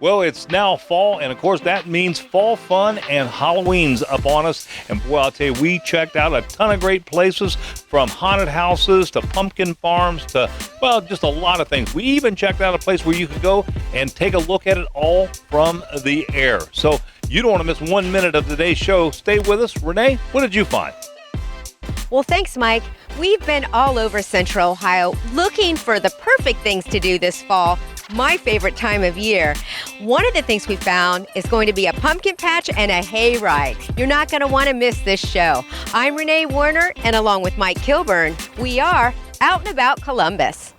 Well, it's now fall, and of course, that means fall fun and Halloween's upon us. And boy, I'll tell you, we checked out a ton of great places, from haunted houses to pumpkin farms to, well, just a lot of things. We even checked out a place where you could go and take a look at it all from the air. So you don't want to miss 1 minute of today's show. Stay with us. Renee, what did you find? Well, thanks, Mike. We've been all over Central Ohio looking for the perfect things to do this fall, my favorite time of year. One of the things we found is going to be a pumpkin patch and a hayride. You're not going to want to miss this show. I'm Renee Warner, and along with Mike Kilburn, we are Out and About Columbus.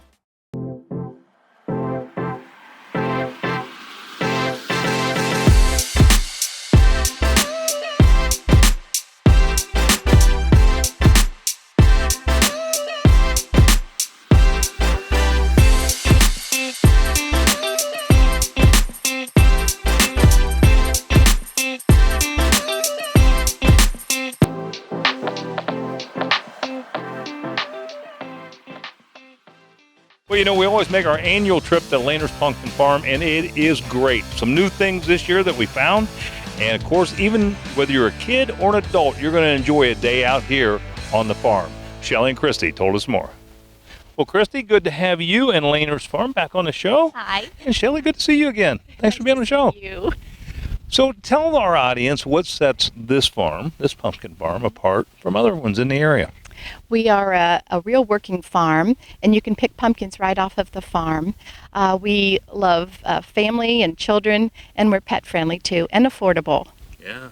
Well, you know, we always make our annual trip to Laner's Pumpkin Farm, and it is great. Some new things this year that we found. And, of course, even whether you're a kid or an adult, you're going to enjoy a day out here on the farm. Shelly and Christy told us more. Well, Christy, good to have you and Laner's Farm back on the show. Hi. And Shelly, good to see you again. Thanks for being on the show. Thank you. So tell our audience what sets this farm, this pumpkin farm, apart from other ones in the area. We are a real working farm, and you can pick pumpkins right off of the farm. We love family and children, and we're pet friendly too, and affordable. Yeah.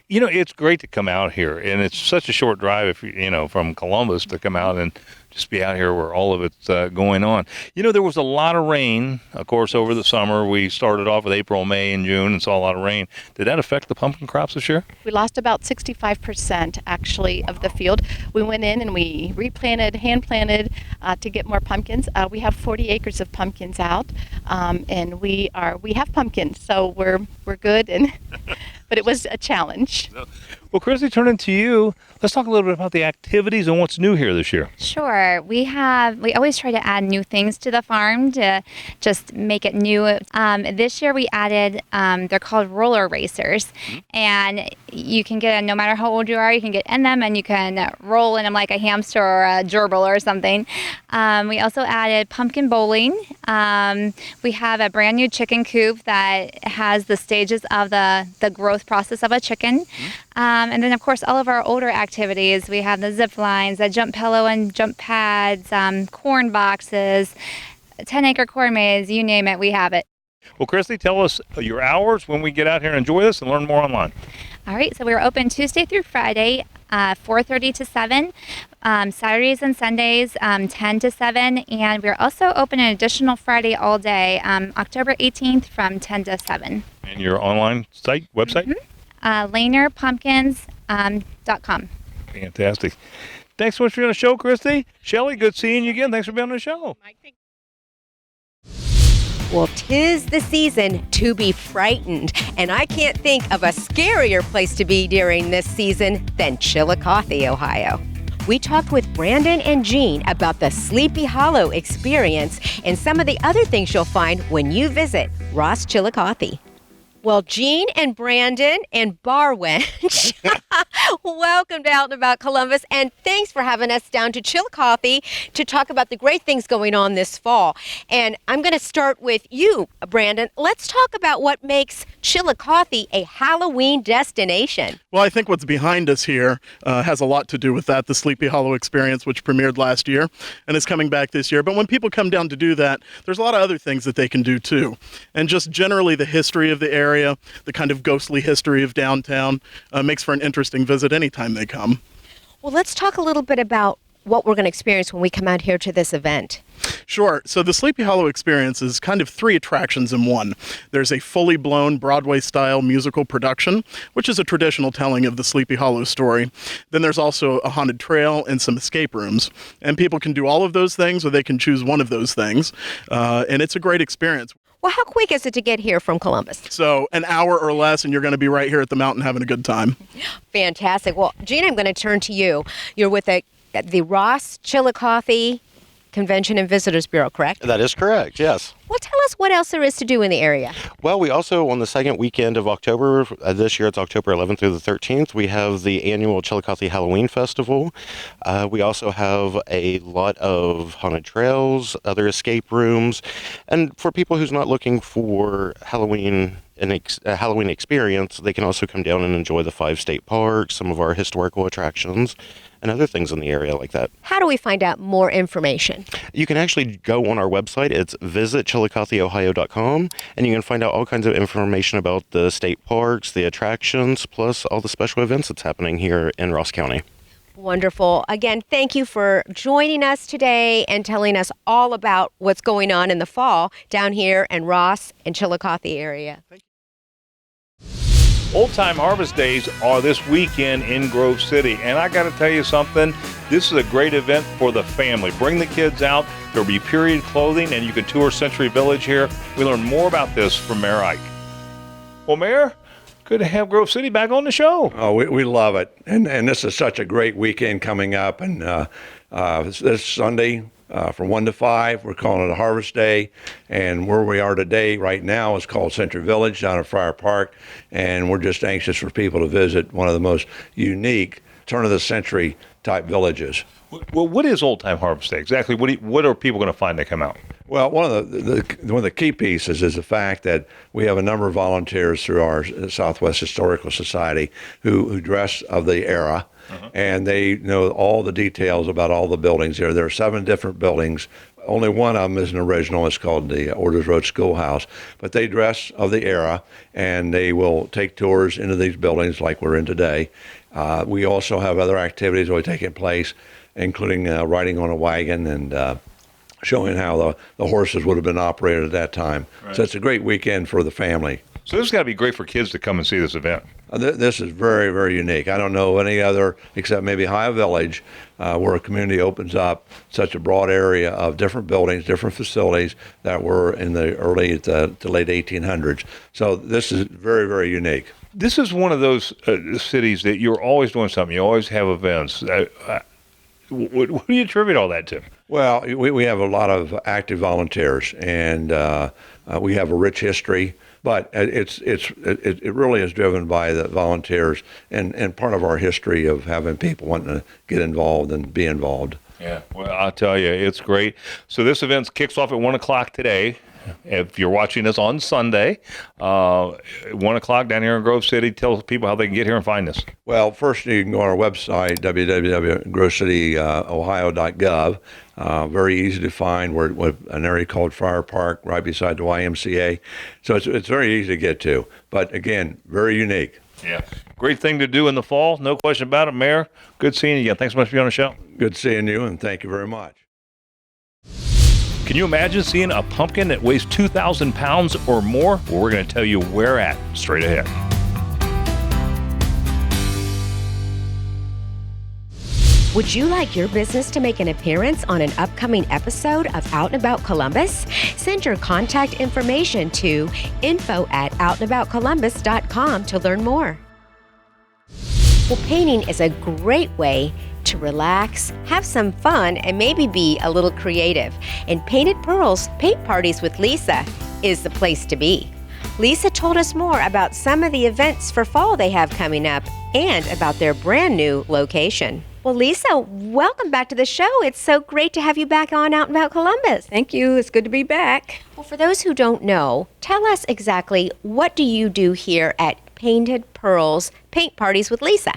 You know, it's great to come out here, and it's such a short drive, if you know, from Columbus to come out and just be out here where all of it's going on. You know, there was a lot of rain, of course, over the summer. We started off with April, May, and June, and saw a lot of rain. Did that affect the pumpkin crops this year? We lost about 65% actually of the field. We went in and we replanted, hand planted to get more pumpkins. We have 40 acres of pumpkins out, and we have pumpkins, so we're good. And but it was a challenge. Well, Christy, turning to you, let's talk a little bit about the activities and what's new here this year. Sure. We always try to add new things to the farm to just make it new. This year we added, they're called roller racers. And you can get, no matter how old you are, you can get in them and you can roll in them like a hamster or a gerbil or something. We also added pumpkin bowling. We have a brand new chicken coop that has the stages of the growth process of a chicken. And then, of course, all of our older activities. We have the zip lines, the jump pillow and jump pads, corn boxes, 10-acre corn maze, you name it, we have it. Well, Christy, tell us your hours when we get out here and enjoy this and learn more online. All right, so we're open Tuesday through Friday, 4:30 to 7, Saturdays and Sundays, 10 to 7, and we're also open an additional Friday all day, October 18th from 10 to 7. And your online site, website? Mm-hmm. LanerPumpkins.com. Fantastic. Thanks so much for being on the show, Christy. Shelly, good seeing you again. Thanks for being on the show. Well, 'tis the season to be frightened, and I can't think of a scarier place to be during this season than Chillicothe, Ohio. We talked with Brandon and Jean about the Sleepy Hollow experience and some of the other things you'll find when you visit Ross Chillicothe. Well, Jean and Brandon and Barwench, welcome to Out and About Columbus, and thanks for having us down to Chillicothe to talk about the great things going on this fall. And I'm going to start with you, Brandon. Let's talk about what makes Chillicothe a Halloween destination. Well, I think what's behind us here has a lot to do with that, the Sleepy Hollow experience, which premiered last year and is coming back this year. But when people come down to do that, there's a lot of other things that they can do too. And just generally the history of the area, the kind of ghostly history of downtown, makes for an interesting visit anytime they come. Well, let's talk a little bit about what we're going to experience when we come out here to this event. Sure. So the Sleepy Hollow experience is kind of three attractions in one. There's a fully blown Broadway-style musical production, which is a traditional telling of the Sleepy Hollow story. Then there's also a haunted trail and some escape rooms. And people can do all of those things, or they can choose one of those things. And it's a great experience. Well, how quick is it to get here from Columbus? So an hour or less, and you're going to be right here at the mountain having a good time. Fantastic. Well, Jean, I'm going to turn to you. You're with the Ross Chillicothe Convention and Visitors Bureau, correct? That is correct, yes. Well, tell us what else there is to do in the area. Well, we also, on the second weekend of October, this year it's October 11th through the 13th, we have the annual Chillicothe Halloween Festival. We also have a lot of haunted trails, other escape rooms, and for people who's not looking for Halloween a Halloween experience, they can also come down and enjoy the 5 state parks, some of our historical attractions, and other things in the area like that. How do we find out more information? You can actually go on our website. It's visitchillicotheohio.com, and you can find out all kinds of information about the state parks, the attractions, plus all the special events that's happening here in Ross County. Wonderful. Again, thank you for joining us today and telling us all about what's going on in the fall down here in Ross and Chillicothe area. Old Time Harvest Days are this weekend in Grove City, and I got to tell you something, this is a great event for the family. Bring the kids out. There'll be period clothing, and you can tour Century Village here. We learn more about this from Mayor Ike. Well, Mayor, good to have Grove City back on the show. Oh, we love it, and this is such a great weekend coming up, and this Sunday, from 1 to 5, we're calling it a Harvest Day, and where we are today right now is called Century Village down at Friar Park, and we're just anxious for people to visit one of the most unique turn-of-the-century type villages. Well, what is Old Time Harvest Day? Exactly, what are people going to find that come out? Well, one of the key pieces is the fact that we have a number of volunteers through our Southwest Historical Society who dress of the era, and they know all the details about all the buildings here. There are 7 different buildings. Only one of them is an original. It's called the Orders Road Schoolhouse. But they dress of the era, and they will take tours into these buildings like we're in today. We also have other activities that are taking place, including riding on a wagon and showing how the horses would have been operated at that time. Right. So it's a great weekend for the family. So this has got to be great for kids to come and see this event. This is very, very unique. I don't know any other, except maybe Ohio Village, where a community opens up such a broad area of different buildings, different facilities that were in the early to late 1800s. So this is very, very unique. This is one of those cities that you're always doing something. You always have events. What do you attribute all that to? Well, we have a lot of active volunteers, and we have a rich history. But it really is driven by the volunteers and part of our history of having people wanting to get involved and be involved. Yeah, well, I'll tell you, it's great. So this event kicks off at 1 o'clock today. If you're watching us on Sunday, 1 o'clock down here in Grove City, tell people how they can get here and find us. Well, first you can go on our website, www.grovecityohio.gov. Very easy to find. We're an area called Friar Park, right beside the YMCA. So it's very easy to get to. But again, very unique. Yeah. Great thing to do in the fall, no question about it, Mayor. Good seeing you again. Thanks so much for being on the show. Good seeing you, and thank you very much. Can you imagine seeing a pumpkin that weighs 2,000 pounds or more? Well, we're going to tell you where at straight ahead. Would you like your business to make an appearance on an upcoming episode of Out and About Columbus? Send your contact information to info@outandaboutcolumbus.com to learn more. Well, painting is a great way to relax, have some fun, and maybe be a little creative. And Painted Pearls Paint Parties with Lisa is the place to be. Lisa told us more about some of the events for fall they have coming up and about their brand new location. Well, Lisa, welcome back to the show. It's so great to have you back on Out and About Columbus. Thank you. It's good to be back. Well, for those who don't know, tell us exactly what do you do here at Painted Pearls Paint Parties with Lisa?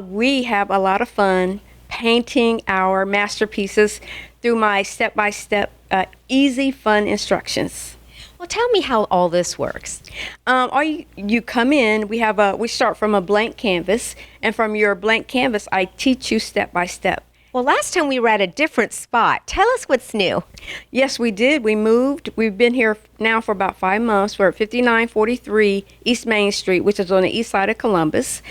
We have a lot of fun painting our masterpieces through my step-by-step, easy, fun instructions. Well, tell me how all this works. You come in, we start from a blank canvas, and from your blank canvas, I teach you step by step. Well, last time we were at a different spot. Tell us what's new. Yes, we did. We moved. We've been here now for about 5 months. We're at 5943 East Main Street, which is on the east side of Columbus.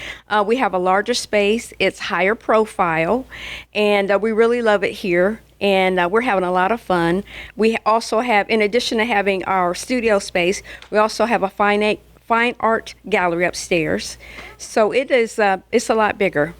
We have a larger space. It's higher profile, and we really love it here. And we're having a lot of fun. We also have, in addition to having our studio space, we also have a fine art gallery upstairs. So it's a lot bigger.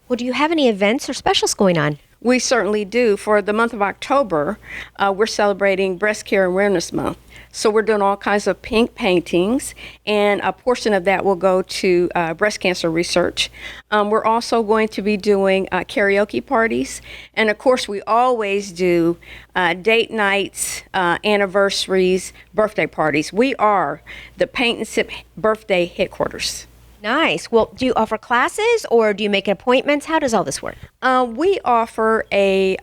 Well, do you have any events or specials going on? We certainly do. For the month of October, we're celebrating Breast Care Awareness Month. So we're doing all kinds of pink paintings, and a portion of that will go to breast cancer research. We're also going to be doing karaoke parties. And of course, we always do date nights, anniversaries, birthday parties. We are the Paint and Sip birthday headquarters. Nice. Well, do you offer classes or do you make appointments? How does all this work? We offer a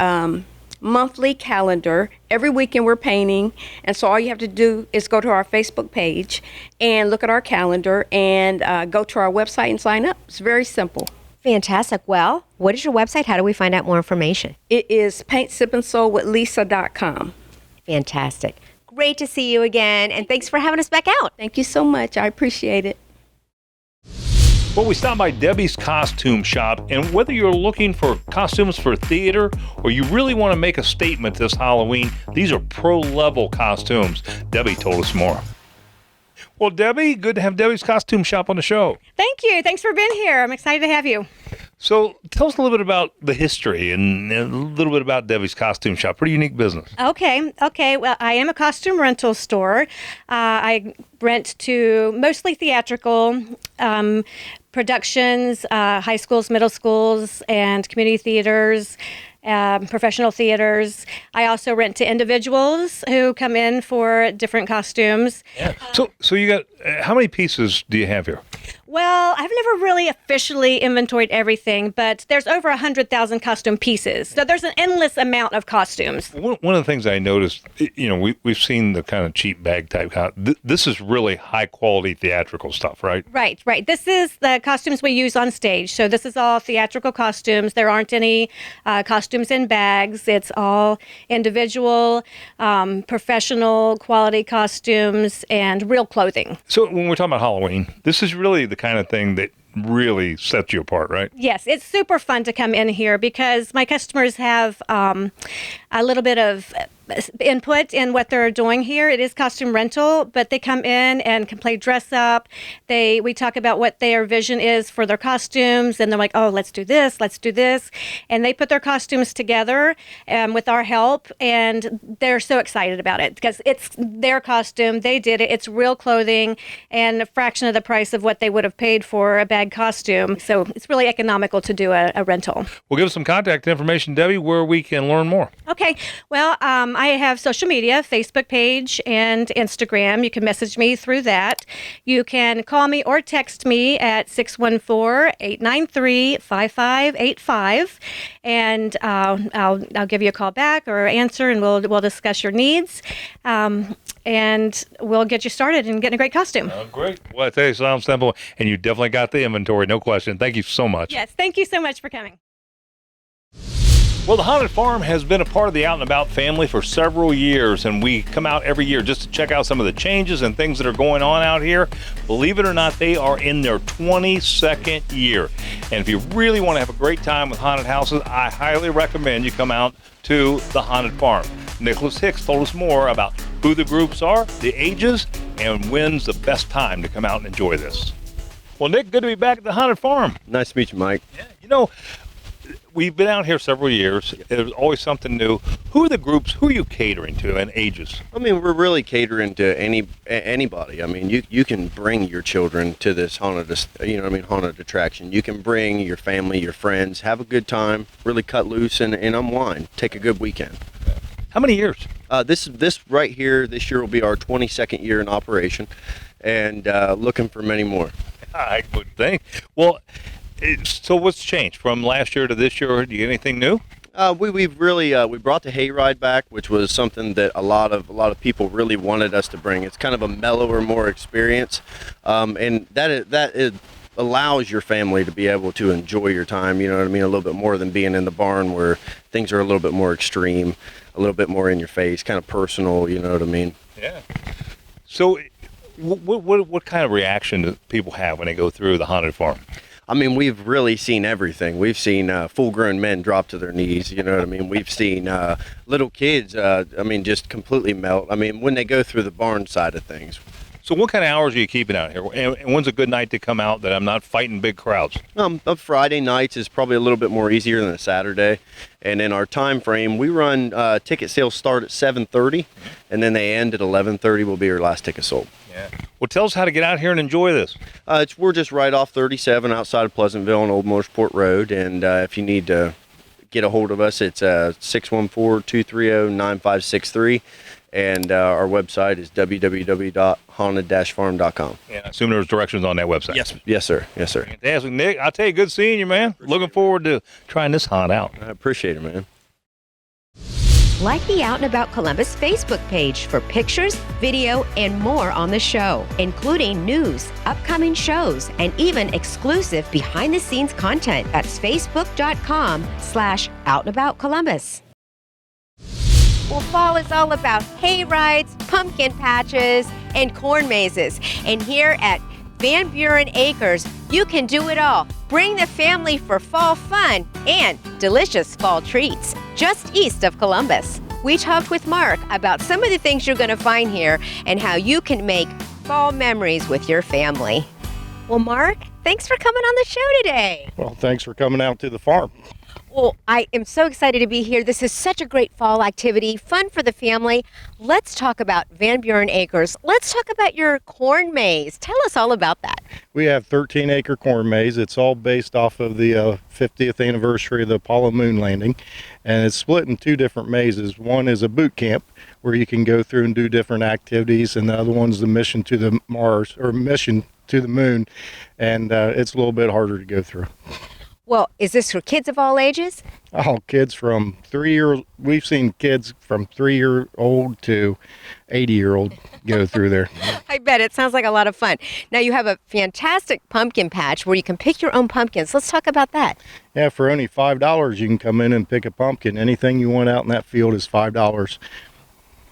monthly calendar. Every weekend we're painting, and so all you have to do is go to our Facebook page and look at our calendar and go to our website and sign up. It's very simple. Fantastic. Well, what is your website? How do we find out more information? It is paintsipandsoulwithlisa.com. Fantastic. Great to see you again, and thanks for having us back out. Thank you so much. I appreciate it. Well, we stopped by Debbie's Costume Shop, and whether you're looking for costumes for theater or you really want to make a statement this Halloween, these are pro-level costumes. Debbie told us more. Well, Debbie, good to have Debbie's Costume Shop on the show. Thank you. Thanks for being here. I'm excited to have you. So tell us a little bit about the history and a little bit about Debbie's Costume Shop. Pretty unique business. Okay. Well, I am a costume rental store. I rent to mostly theatrical productions, high schools, middle schools, and community theaters. Professional theaters. I also rent to individuals who come in for different costumes. Yeah. So you got, how many pieces do you have here? Well, I've never really officially inventoried everything, but there's over 100,000 costume pieces. So there's an endless amount of costumes. One of the things I noticed, we've seen the kind of cheap bag type. This is really high quality theatrical stuff, right? Right. This is the costumes we use on stage. So this is all theatrical costumes. There aren't any costumes in bags. It's all individual, professional quality costumes and real clothing. So when we're talking about Halloween, this is really the kind of thing that really sets you apart, right? Yes, it's super fun to come in here because my customers have a little bit of input in what they're doing here. It is costume rental, but they come in and can play dress up. We talk about what their vision is for their costumes, and they're like, oh, let's do this, and they put their costumes together with our help, and they're so excited about it because it's their costume, they did it, it's real clothing, and a fraction of the price of what they would have paid for a bag costume. So it's really economical to do a rental. Well, give us some contact information, Debbie, where we can learn more. Okay. Well, I have social media, Facebook page and Instagram. You can message me through that. You can call me or text me at 614-893-5585, and I'll give you a call back or answer, and we'll discuss your needs, and we'll get you started in getting a great costume. Great. Well, I tell you, it sounds simple, and you definitely got the inventory, no question. Thank you so much. Yes, thank you so much for coming. Well, the Haunted Farm has been a part of the Out and About family for several years, and we come out every year just to check out some of the changes and things that are going on out here. Believe it or not, they are in their 22nd year. And if you really want to have a great time with haunted houses, I highly recommend you come out to the Haunted Farm. Nicholas Hicks told us more about who the groups are, the ages, and when's the best time to come out and enjoy this. Well, Nick, good to be back at the Haunted Farm. Nice to meet you, Mike. Yeah, we've been out here several years. There's always something new. Who are the groups? Who are you catering to and ages? I mean, we're really catering to anybody. I mean, you can bring your children to this haunted attraction. You can bring your family, your friends, have a good time, really cut loose and unwind. Take a good weekend. How many years? This right here, this year will be our 22nd year in operation, and looking for many more. I would think. Well, so what's changed from last year to this year? Do you get anything new? We've really we brought the hayride back, which was something that a lot of people really wanted us to bring. It's kind of a mellower, more experience, and that allows your family to be able to enjoy your time. You know what I mean? A little bit more than being in the barn where things are a little bit more extreme, a little bit more in your face, kind of personal. You know what I mean? Yeah. So, what kind of reaction do people have when they go through the Haunted Farm? I mean, we've really seen everything. We've seen full-grown men drop to their knees, you know what I mean? We've seen little kids, just completely melt. I mean, when they go through the barn side of things. So what kind of hours are you keeping out here? And when's a good night to come out that I'm not fighting big crowds? Friday nights is probably a little bit more easier than a Saturday. And in our time frame, we run ticket sales start at 7:30, and then they end at 11:30 will be your last ticket sold. Yeah. Well, tell us how to get out here and enjoy this. We're just right off 37 outside of Pleasantville on Old Motorsport Road. And if you need to get a hold of us, it's 614-230-9563. And our website is www.haunted-farm.com. Yeah, I assume there's directions on that website. Yes, sir. Fantastic. Nick, I'll tell you, good seeing you, man. Looking forward to trying this haunt out. I appreciate it, man. Like the Out and About Columbus Facebook page for pictures, video, and more on the show, including news, upcoming shows, and even exclusive behind-the-scenes content. That's facebook.com/outandaboutcolumbus. Well, fall is all about hay rides, pumpkin patches, and corn mazes. And here at Van Buren Acres, you can do it all. Bring the family for fall fun and delicious fall treats, just east of Columbus. We talked with Mark about some of the things you're going to find here and how you can make fall memories with your family. Well, Mark, thanks for coming on the show today. Well, thanks for coming out to the farm. Well, I am so excited to be here. This is such a great fall activity, fun for the family. Let's talk about Van Buren Acres. Let's talk about your corn maze. Tell us all about that. We have 13-acre corn maze. It's all based off of the 50th anniversary of the Apollo moon landing, and it's split in two different mazes. One is a boot camp where you can go through and do different activities, and the other one's the mission to the Mars, or mission to the moon, and it's a little bit harder to go through. Well, is this for kids of all ages? Oh, kids from 3 years. We've seen kids from 3-year-old to 80-year-old go through there. I bet. It sounds like a lot of fun. Now, you have a fantastic pumpkin patch where you can pick your own pumpkins. Let's talk about that. Yeah, for only $5, you can come in and pick a pumpkin. Anything you want out in that field is $5.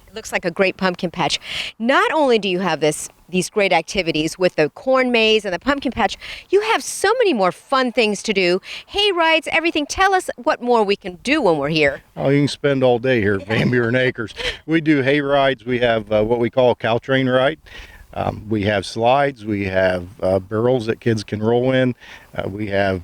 It looks like a great pumpkin patch. Not only do you have these great activities with the corn maze and the pumpkin patch, you have so many more fun things to do. Hay rides, everything. Tell us what more we can do when we're here. Oh, you can spend all day here at Van Buren Acres. We do hay rides. We have what we call a cow train ride. We have slides. We have barrels that kids can roll in. We have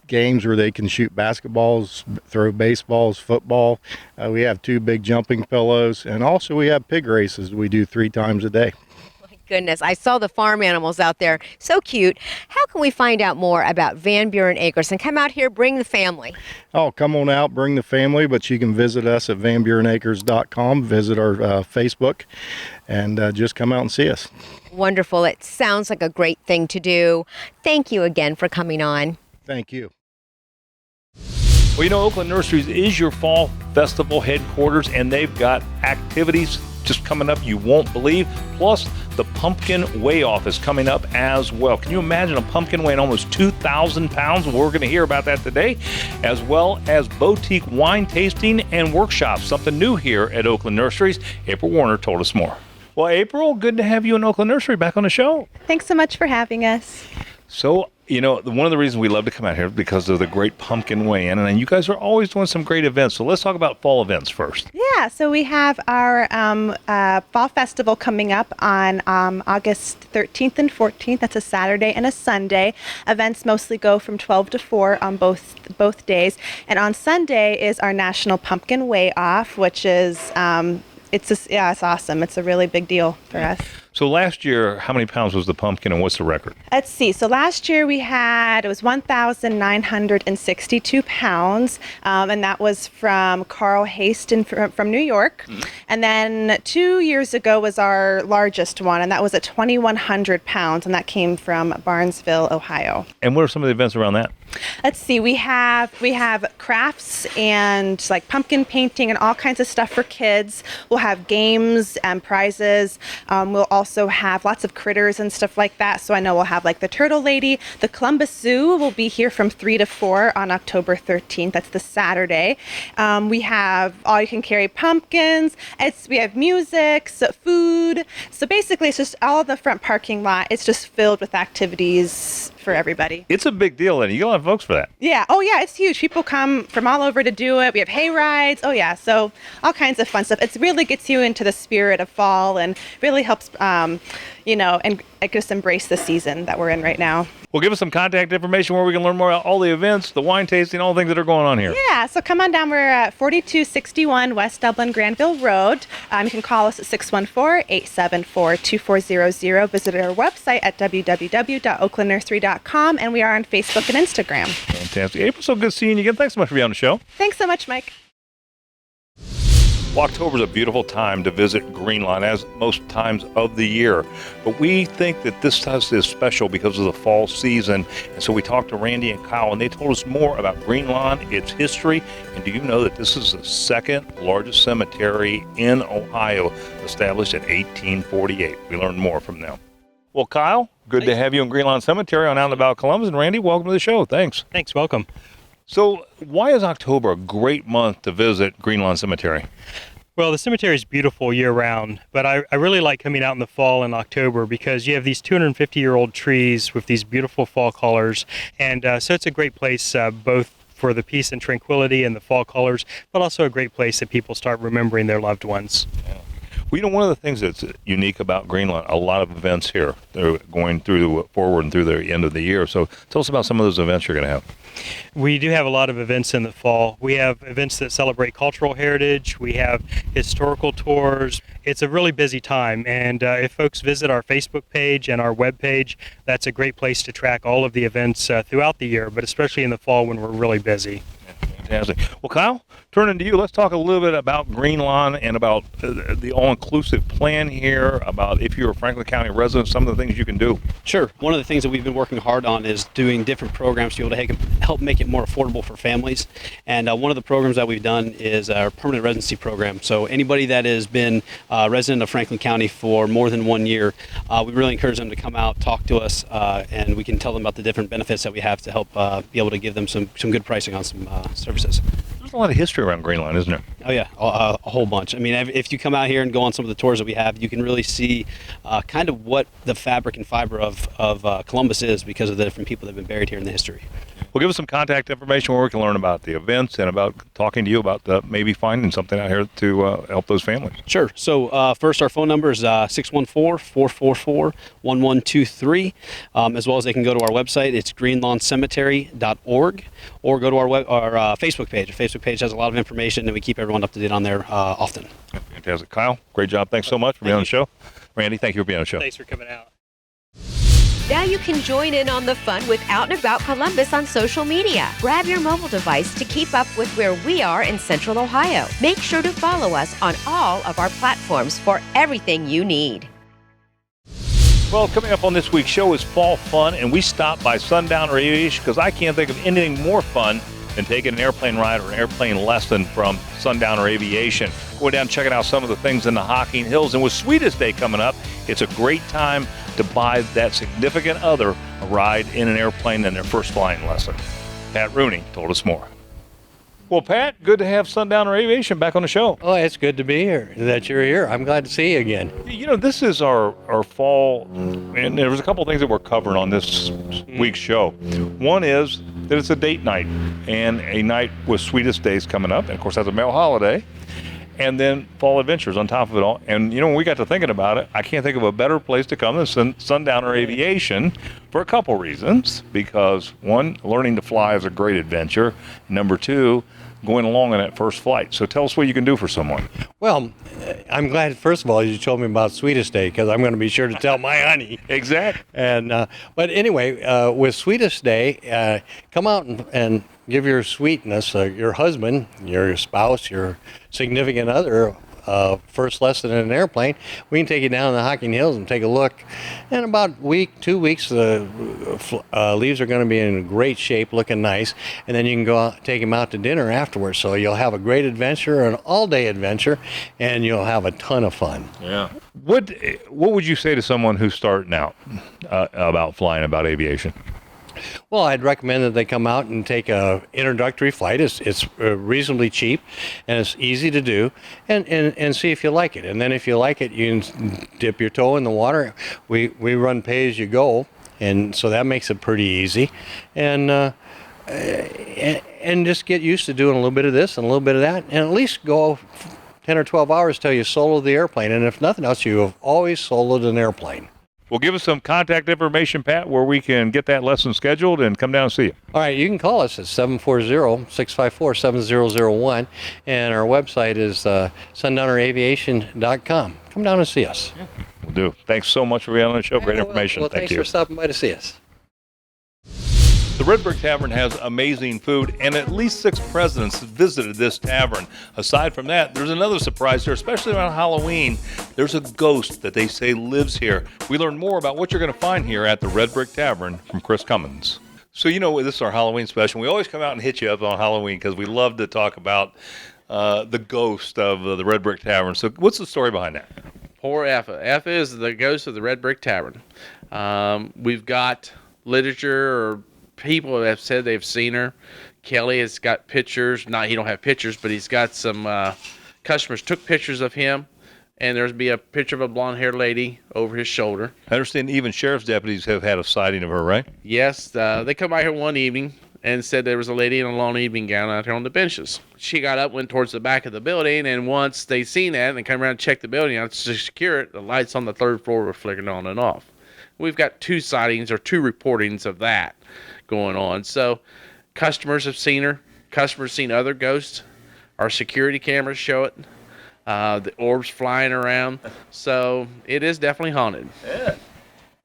games where they can shoot basketballs, throw baseballs, football. We have 2 big jumping pillows, and also we have pig races we do 3 times a day. My goodness, I saw the farm animals out there. So cute. How can we find out more about Van Buren Acres and come out here, bring the family? Oh, come on out, bring the family, but you can visit us at vanburenacres.com, visit our Facebook, and just come out and see us. Wonderful. It sounds like a great thing to do. Thank you again for coming on. Thank you. Well, you know, Oakland Nurseries is your fall festival headquarters, and they've got activities just coming up you won't believe. Plus, the pumpkin weigh-off is coming up as well. Can you imagine a pumpkin weighing almost 2,000 pounds? Well, we're going to hear about that today, as well as boutique wine tasting and workshops. Something new here at Oakland Nurseries. April Warner told us more. Well, April, good to have you in Oakland Nursery back on the show. Thanks so much for having us. So, you know, one of the reasons we love to come out here is because of the great pumpkin weigh-in, and you guys are always doing some great events. So let's talk about fall events first. Yeah, so we have our fall festival coming up on August 13th and 14th. That's a Saturday and a Sunday. Events mostly go from 12 to 4 on both days. And on Sunday is our National Pumpkin Weigh-Off, which is it's awesome. It's a really big deal for us. So last year, how many pounds was the pumpkin, and what's the record? Let's see. So last year it was 1,962 pounds, and that was from Carl Haston from New York. Mm-hmm. And then 2 years ago was our largest one, and that was at 2,100 pounds, and that came from Barnesville, Ohio. And what are some of the events around that? Let's see. We have crafts and like pumpkin painting and all kinds of stuff for kids. We'll have games and prizes. We'll also have lots of critters and stuff like that. So I know we'll have like the Turtle Lady. The Columbus Zoo will be here from 3 to 4 on October 13th. That's the Saturday. We have all you can carry pumpkins. We have music, food. So basically it's just all the front parking lot. It's just filled with activities for everybody. It's a big deal, and you don't have folks for that. Yeah. Oh, yeah. It's huge. People come from all over to do it. We have hay rides. Oh, yeah. So all kinds of fun stuff. It really gets you into the spirit of fall and really helps, and just embrace the season that we're in right now. Well, give us some contact information where we can learn more about all the events, the wine tasting, all the things that are going on here. Yeah, so come on down. We're at 4261 West Dublin Granville Road. You can call us at 614-874-2400. Visit our website at www.oaklandnursery.com, and we are on Facebook and Instagram. Fantastic. April, so good seeing you again. Thanks so much for being on the show. Thanks so much, Mike. Well, October is a beautiful time to visit Greenlawn, as most times of the year. But we think that this test is special because of the fall season. And so we talked to Randy and Kyle, and they told us more about Greenlawn, its history. And do you know that this is the second largest cemetery in Ohio, established in 1848? We learned more from them. Well, Kyle, good to have you in Greenlawn Cemetery on Out and About Columbus. And Randy, welcome to the show. Thanks. Thanks. Welcome. So why is October a great month to visit Greenlawn Cemetery? Well, the cemetery is beautiful year-round, but I really like coming out in the fall in October because you have these 250-year-old trees with these beautiful fall colors, and so it's a great place both for the peace and tranquility and the fall colors, but also a great place that people start remembering their loved ones. Yeah. Well, one of the things that's unique about Greenlawn, a lot of events here. They're going forward and through the end of the year. So tell us about some of those events you're going to have. We do have a lot of events in the fall. We have events that celebrate cultural heritage. We have historical tours. It's a really busy time. And if folks visit our Facebook page and our web page, that's a great place to track all of the events throughout the year, but especially in the fall when we're really busy. Fantastic. Well, Kyle, turning to you, let's talk a little bit about Greenlawn and about the all-inclusive plan here, about if you're a Franklin County resident, some of the things you can do. Sure. One of the things that we've been working hard on is doing different programs to be able to help make it more affordable for families. And one of the programs that we've done is our permanent residency program. So anybody that has been a resident of Franklin County for more than 1 year, we really encourage them to come out, talk to us, and we can tell them about the different benefits that we have to help be able to give them some good pricing on some services. There's a lot of history around Greenlawn, isn't there? Oh yeah, a whole bunch. I mean, if you come out here and go on some of the tours that we have, you can really see kind of what the fabric and fiber of Columbus is because of the different people that have been buried here in the history. Well, give us some contact information where we can learn about the events and about talking to you about maybe finding something out here to help those families. Sure. So first, our phone number is 614-444-1123, as well as they can go to our website. It's greenlawncemetery.org, or go to our Facebook page. Our Facebook page has a lot of information, and we keep everyone up to date on there often. Fantastic. Kyle, great job. Thanks so much for being on the show. Randy, thank you for being on the show. Thanks for coming out. Now you can join in on the fun with Out and About Columbus on social media. Grab your mobile device to keep up with where we are in Central Ohio. Make sure to follow us on all of our platforms for everything you need. Well, coming up on this week's show is Fall Fun, and we stopped by Sundowner Aviation because I can't think of anything more fun than taking an airplane ride or an airplane lesson from Sundowner Aviation. Going down checking out some of the things in the Hocking Hills. And with Sweetest Day coming up, it's a great time to buy that significant other a ride in an airplane in their first flying lesson. Pat Rooney told us more. Well, Pat, good to have Sundowner Aviation back on the show. Oh, it's good to be here, that you're here. I'm glad to see you again. You know, this is our fall, and there was a couple of things that we're covering on this week's show. One is that it's a date night, and a night with Sweetest Days coming up, and of course that's a male holiday, and then Fall Adventures on top of it all. And, you know, when we got to thinking about it, I can't think of a better place to come than Sundowner Aviation for a couple reasons. Because, one, learning to fly is a great adventure. Number two, going along on that first flight. So tell us what you can do for someone. Well, I'm glad, first of all, you told me about Sweetest Day, because I'm going to be sure to tell my honey. Exactly. And but anyway, with Sweetest Day, come out and give your sweetness, your husband, your spouse, your significant other, first lesson in an airplane. We can take you down to the Hocking Hills and take a look. In about a week, 2 weeks, the leaves are going to be in great shape, looking nice. And then you can go out, take them out to dinner afterwards. So you'll have a great adventure, an all-day adventure, and you'll have a ton of fun. Yeah. What would you say to someone who's starting out about flying, about aviation? Well, I'd recommend that they come out and take a introductory flight. It's reasonably cheap, and it's easy to do, and see if you like it. And then if you like it, you can dip your toe in the water. We run pay as you go, and so that makes it pretty easy. And just get used to doing a little bit of this and a little bit of that, and at least go 10 or 12 hours till you solo the airplane. And if nothing else, you have always soloed an airplane. Well, give us some contact information, Pat, where we can get that lesson scheduled and come down and see you. All right, you can call us at 740-654-7001, and our website is sundowneraviation.com. Come down and see us. We'll do. Thanks so much for being on the show. Great information. Well, Thank thanks you. for stopping by to see us. The Red Brick Tavern has amazing food, and at least 6 presidents visited this tavern. Aside from that, there's another surprise here, especially around Halloween. There's a ghost that they say lives here. We learn more about what you're going to find here at the Red Brick Tavern from Chris Cummins. So, this is our Halloween special. We always come out and hit you up on Halloween because we love to talk about the ghost of the Red Brick Tavern. So what's the story behind that? Poor Effa. Effa is the ghost of the Red Brick Tavern. We've got literature or people that have said they've seen her. Kelly has got pictures. He don't have pictures, but he's got some customers took pictures of him, and there's be a picture of a blonde-haired lady over his shoulder. I understand even sheriff's deputies have had a sighting of her, right? Yes, they come by here one evening and said there was a lady in a long evening gown out here on the benches. She got up, went towards the back of the building, and once they seen that and they come around and checked the building out to secure it, the lights on the 3rd floor were flickering on and off. We've got 2 sightings or 2 reportings of that going on. So customers have seen her. Customers seen other ghosts. Our security cameras show it. The orbs flying around. So it is definitely haunted. Yeah.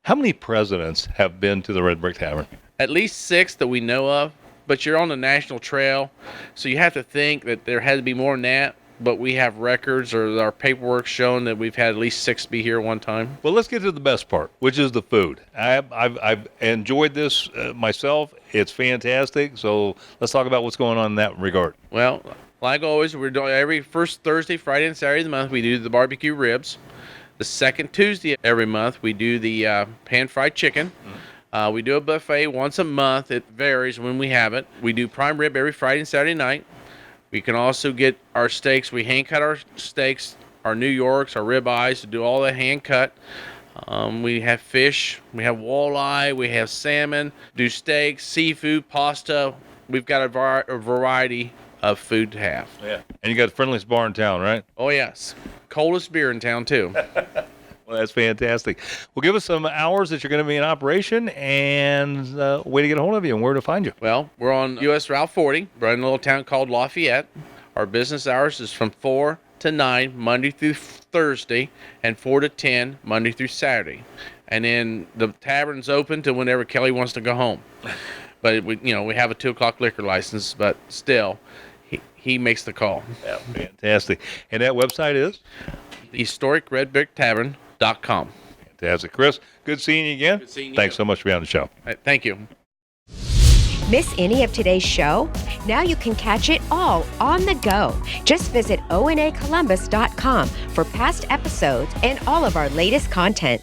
How many presidents have been to the Red Brick Tavern? At least 6 that we know of. But you're on the national trail, so you have to think that there had to be more than that. But we have records or our paperwork showing that we've had at least 6 be here one time. Well, let's get to the best part, which is the food. I've enjoyed this myself. It's fantastic. So let's talk about what's going on in that regard. Well, like always, we're doing every first Thursday, Friday, and Saturday of the month, we do the barbecue ribs. The second Tuesday every month, we do the pan-fried chicken. We do a buffet once a month. It varies when we have it. We do prime rib every Friday and Saturday night. We can also get our steaks. We hand cut our steaks, our New Yorks, our rib eyes, to do all that hand cut. We have fish, we have walleye, we have salmon, do steaks, seafood, pasta. We've got a variety of food to have. Yeah. And you got the friendliest bar in town, right? Oh, yes. Coldest beer in town, too. Well, that's fantastic. Well, give us some hours that you're going to be in operation and way to get a hold of you and where to find you. Well, we're on U.S. Route 40. We're in a little town called Lafayette. Our business hours is from 4 to 9, Monday through Thursday, and 4 to 10, Monday through Saturday. And then the tavern's open to whenever Kelly wants to go home. But, we have a 2 o'clock liquor license, but still, he makes the call. Yeah, fantastic. And that website is? HistoricRedBrickTavern.com. Fantastic. Chris, good seeing you again. Good seeing you. Thanks so much for being on the show. Thank you. Miss any of today's show? Now you can catch it all on the go. Just visit onacolumbus.com for past episodes and all of our latest content.